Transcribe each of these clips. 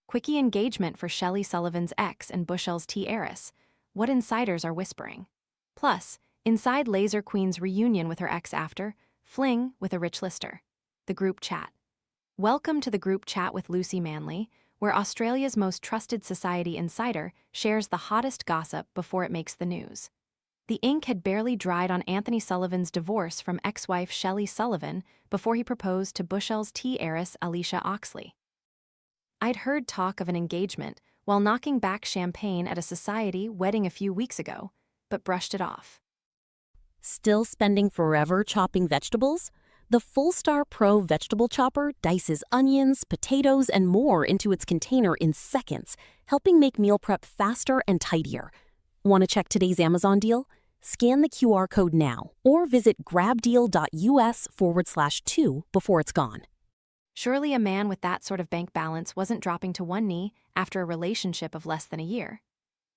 Quicky engagement for Shelley Sullivan's ex and Bushells' heiress. What insiders are whispering. Plus, inside Laser Queen's reunion with her ex after fling with a rich lister. The group chat. Welcome to the group chat with Lucy Manley, where Australia's most trusted society insider shares the hottest gossip before it makes the news. The ink had barely dried on Anthony Sullivan's divorce from ex-wife Shelley Sullivan before he proposed to Bushells' heiress Alisha Oxley. I'd heard talk of an engagement while knocking back champagne at a society wedding a few weeks ago, but brushed it off. Still spending forever chopping vegetables? The Full-Star Pro vegetable chopper dices onions, potatoes, and more into its container in seconds, helping make meal prep faster and tidier. Want to check today's Amazon deal? Scan the QR code now or visit grabdeal.us/2 before it's gone. Surely a man with that sort of bank balance wasn't dropping to one knee after a relationship of less than a year.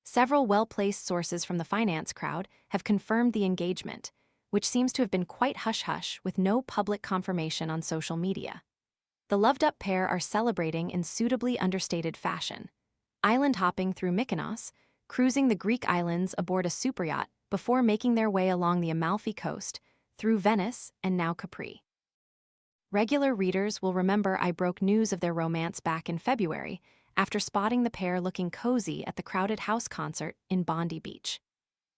Several well-placed sources from the finance crowd have confirmed the engagement, which seems to have been quite hush-hush with no public confirmation on social media. The loved-up pair are celebrating in suitably understated fashion, island-hopping through Mykonos, cruising the Greek islands aboard a superyacht before making their way along the Amalfi Coast, through Venice and now Capri. Regular readers will remember I broke news of their romance back in February after spotting the pair looking cozy at the Crowded House concert in Bondi Beach.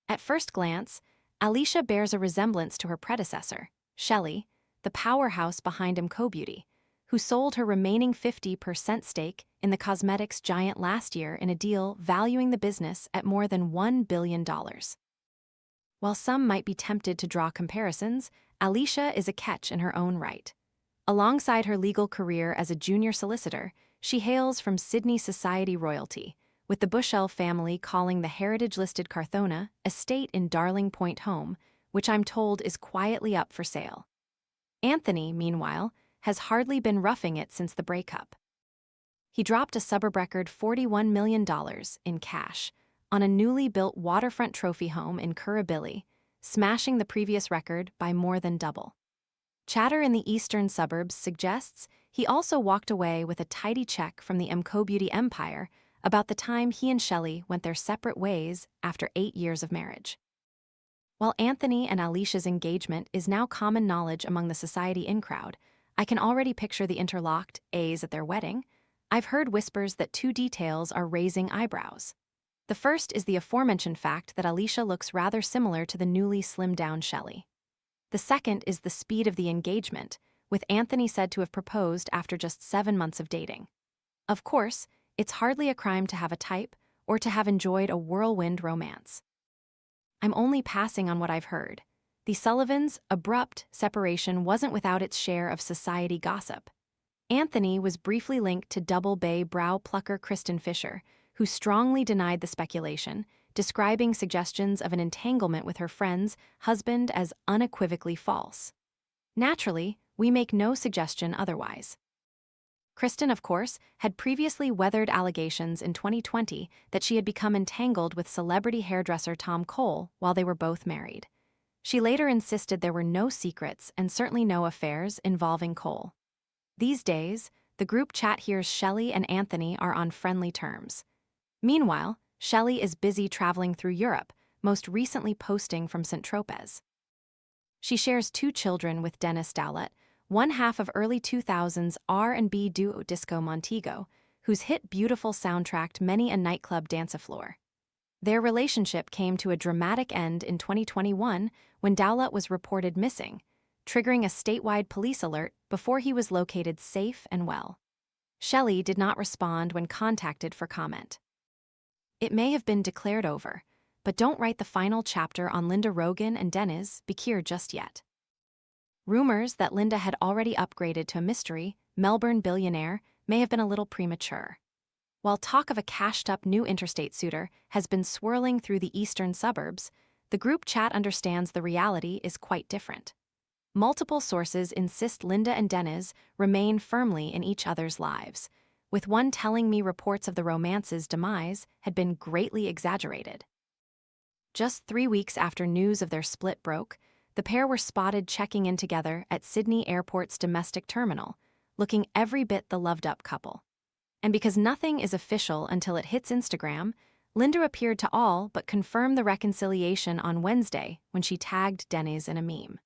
At first glance, Alisha bears a resemblance to her predecessor, Shelley, the powerhouse behind Beauty, who sold her remaining 50% stake in the cosmetics giant last year in a deal valuing the business at more than $1 billion. While some might be tempted to draw comparisons, Alisha is a catch in her own right. Alongside her legal career as a junior solicitor, she hails from Sydney society royalty, with the Bushell family calling the heritage-listed Carthona estate in Darling Point home, which I'm told is quietly up for sale. Anthony, meanwhile, has hardly been roughing it since the breakup. He dropped a suburb record $41 million in cash on a newly built waterfront trophy home in Currabili, smashing the previous record by more than double. Chatter in the eastern suburbs suggests he also walked away with a tidy check from the Beauty empire about the time he and Shelley went their separate ways after 8 years of marriage. While Anthony and Alisha's engagement is now common knowledge among the society in-crowd, I can already picture the interlocked A's at their wedding. I've heard whispers that two details are raising eyebrows. The first is the aforementioned fact that Alisha looks rather similar to the newly slimmed-down Shelley. The second is the speed of the engagement, with Anthony said to have proposed after just 7 months of dating. Of course, it's hardly a crime to have a type or to have enjoyed a whirlwind romance. I'm only passing on what I've heard. The Sullivans' abrupt separation wasn't without its share of society gossip. Anthony was briefly linked to Double Bay brow plucker Kristen Fisher, who strongly denied the speculation, describing suggestions of an entanglement with her friend's husband as unequivocally false. Naturally, we make no suggestion otherwise. Kristen, of course, had previously weathered allegations in 2020 that she had become entangled with celebrity hairdresser Tom Cole while they were both married. She later insisted there were no secrets and certainly no affairs involving Cole. These days, the group chat hears Shelley and Anthony are on friendly terms. Meanwhile, Shelley is busy traveling through Europe, most recently posting from St. Tropez. She shares 2 children with Dennis Dowlett, one half of early 2000s R&B duo Disco Montego, whose hit Beautiful soundtracked many a nightclub dance-a-floor. Their relationship came to a dramatic end in 2021 when Dowlett was reported missing, triggering a statewide police alert before he was located safe and well. Shelley did not respond when contacted for comment. It may have been declared over, but don't write the final chapter on Linda Rogan and Dennis Bakir just yet. Rumors that Linda had already upgraded to a mystery Melbourne billionaire may have been a little premature. While talk of a cashed-up new interstate suitor has been swirling through the eastern suburbs, the group chat understands the reality is quite different. Multiple sources insist Linda and Dennis remain firmly in each other's lives, with one telling me reports of the romance's demise had been greatly exaggerated. Just 3 weeks after news of their split broke, the pair were spotted checking in together at Sydney Airport's domestic terminal, looking every bit the loved-up couple. And because nothing is official until it hits Instagram, Linda appeared to all but confirm the reconciliation on Wednesday when she tagged Deniz in a meme.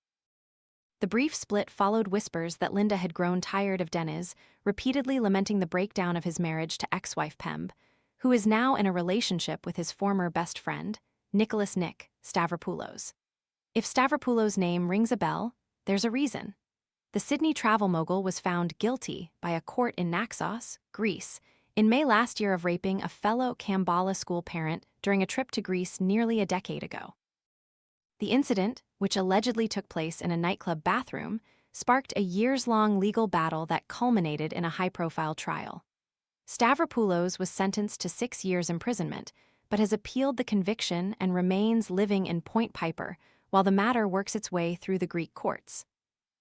The brief split followed whispers that Linda had grown tired of Deniz, repeatedly lamenting the breakdown of his marriage to ex-wife Pembe, who is now in a relationship with his former best friend, Nicholas Nick Stavropoulos. If Stavropoulos' name rings a bell, there's a reason. The Sydney travel mogul was found guilty by a court in Naxos, Greece, in May last year of raping a fellow Kambala school parent during a trip to Greece nearly a decade ago. The incident, which allegedly took place in a nightclub bathroom, sparked a years-long legal battle that culminated in a high-profile trial. Stavropoulos was sentenced to 6 years imprisonment, but has appealed the conviction and remains living in Point Piper while the matter works its way through the Greek courts.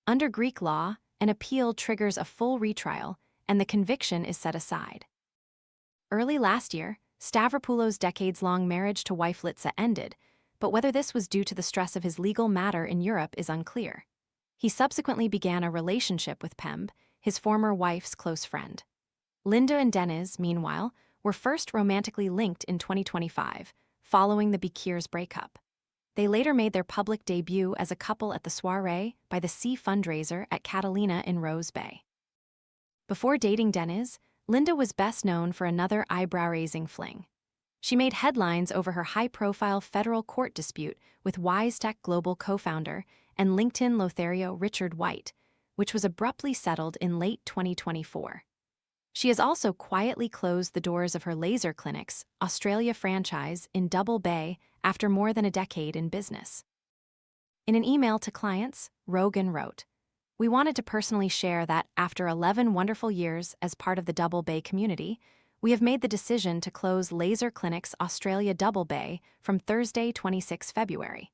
Under Greek law, an appeal triggers a full retrial, and the conviction is set aside. Early last year, Stavropoulos' decades-long marriage to wife Litsa ended, but whether this was due to the stress of his legal matter in Europe is unclear. He subsequently began a relationship with Pembe, his former wife's close friend. Linda and Deniz, meanwhile, were first romantically linked in 2025, following the Bekir's breakup. They later made their public debut as a couple at the soirée by the Sea fundraiser at Catalina in Rose Bay. Before dating Deniz, Linda was best known for another eyebrow-raising fling. She made headlines over her high-profile federal court dispute with WiseTech Global co-founder and LinkedIn Lothario Richard White, which was abruptly settled in late 2024. She has also quietly closed the doors of her laser clinics, Australia franchise, in Double Bay after more than a decade in business. In an email to clients, Rogan wrote, "We wanted to personally share that after 11 wonderful years as part of the Double Bay community, we have made the decision to close Laser Clinics Australia Double Bay from Thursday, 26 February.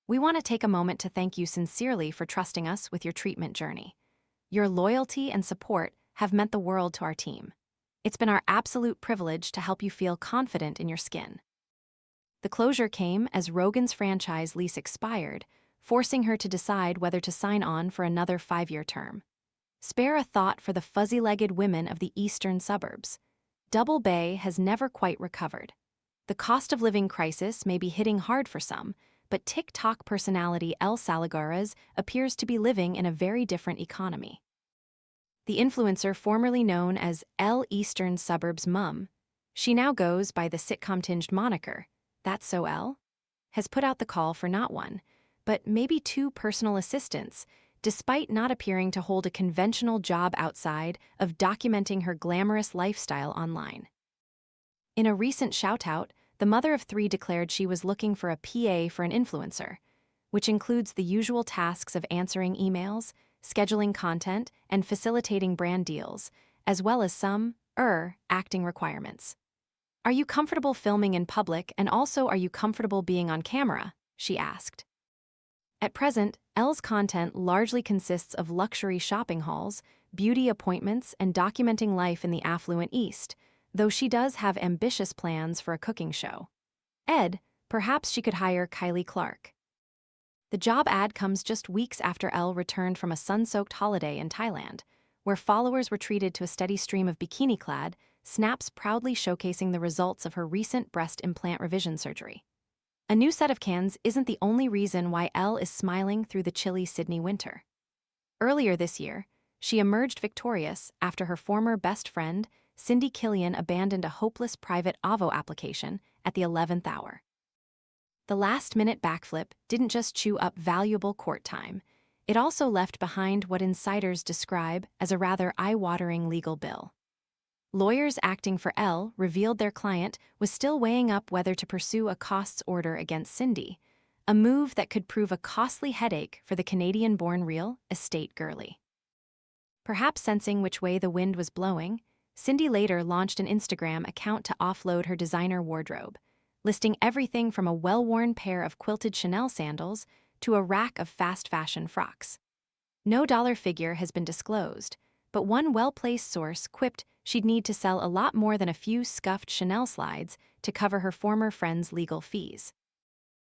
We want to take a moment to thank you sincerely for trusting us with your treatment journey. Your loyalty and support have meant the world to our team. It's been our absolute privilege to help you feel confident in your skin." The closure came as Rogan's franchise lease expired, forcing her to decide whether to sign on for another 5-year term. Spare a thought for the fuzzy-legged women of the eastern suburbs. Double Bay has never quite recovered. The cost of living crisis may be hitting hard for some, but TikTok personality El Saligueras appears to be living in a very different economy. The influencer formerly known as El Eastern Suburbs Mum, she now goes by the sitcom-tinged moniker, That's So El, has put out the call for not one, but maybe 2 personal assistants, despite not appearing to hold a conventional job outside of documenting her glamorous lifestyle online. In a recent shout-out, the mother of 3 declared she was looking for a PA for an influencer, which includes the usual tasks of answering emails, scheduling content, and facilitating brand deals, as well as some, acting requirements. "Are you comfortable filming in public, and also are you comfortable being on camera?" she asked. At present, Elle's content largely consists of luxury shopping hauls, beauty appointments, and documenting life in the affluent East, though she does have ambitious plans for a cooking show. Perhaps she could hire Kylie Clark. The job ad comes just weeks after Elle returned from a sun-soaked holiday in Thailand, where followers were treated to a steady stream of bikini-clad snaps proudly showcasing the results of her recent breast implant revision surgery. A new set of cans isn't the only reason why Elle is smiling through the chilly Sydney winter. Earlier this year, she emerged victorious after her former best friend, Cindy Killian, abandoned a hopeless private Avo application at the 11th hour. The last-minute backflip didn't just chew up valuable court time, it also left behind what insiders describe as a rather eye-watering legal bill. Lawyers acting for Elle revealed their client was still weighing up whether to pursue a costs order against Cindy, a move that could prove a costly headache for the Canadian-born real estate girly. Perhaps sensing which way the wind was blowing, Cindy later launched an Instagram account to offload her designer wardrobe, listing everything from a well-worn pair of quilted Chanel sandals to a rack of fast fashion frocks. No dollar figure has been disclosed, but one well-placed source quipped she'd need to sell a lot more than a few scuffed Chanel slides to cover her former friend's legal fees.